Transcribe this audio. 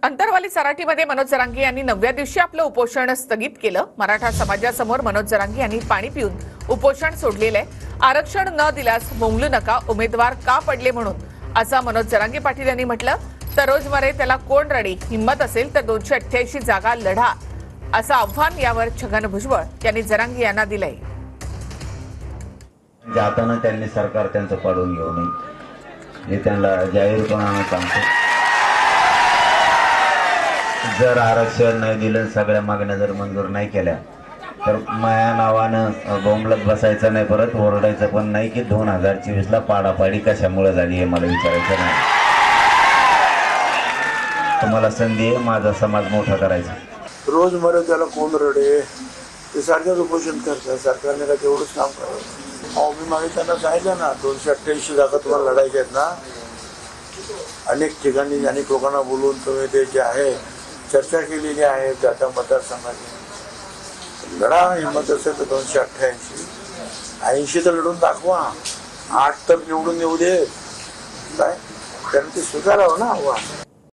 अंतरवाली सराटीमध्ये मनोज जरांगे यांनी 9व्या दिवशी आपलं उपोषण स्थगित केलं। मराठा समाजासमोर मनोज जरांगे यांनी पाणी पिऊन उपोषण सोडलेलं आहे। आरक्षण न दिल्यास बोंबलू नका, उमेदवार का पडले म्हणून, असं मनोज जरांगे पाटील यांनी म्हटलं। तरोज मरे त्याला कोण रडे, हिंमत असेल तर 288 जागा लढा, असं आव्हान यावर छगन भुजबळ यांनी जरांगे यांना दिलंय। जाताना त्यांनी सरकार त्यांचं पाडून घेऊ नये, हे त्यांना जाहीरपणाने सांगतो। जर आरक्षण नाही दिलं, सगळ्या मागण्या जर मंजूर नाही केल्या तर माया नावानं बोंबलत बसायचं नाही, परत ओरडायचं पण नाही की 2024ला पाडापाडी कशामुळे झाली हे मला विचारायचं नाही। तुम्हाला संधी आहे माझा समाज मोठा करायचा। रोज मरे त्याला कोण रडे, ते सारखंच उपोषण करतात। सरकारने का तेवढंच काम करावं। अहो मी मागे त्यांना सांगितलं ना, 288 जागा तुम्हाला लढायच्या आहेत ना, अनेक ठिकाणी अनेक लोकांना बोलवून तुम्ही ते जे आहे चर्चा केलेली आहे त्या मतदारसंघाची। लढा, हिंमत असेल तर 288, 80 तर लढून दाखवा, 8 तर निवडून येऊ दे, काय त्यांनी ते स्वीकारावं ना आव्हान।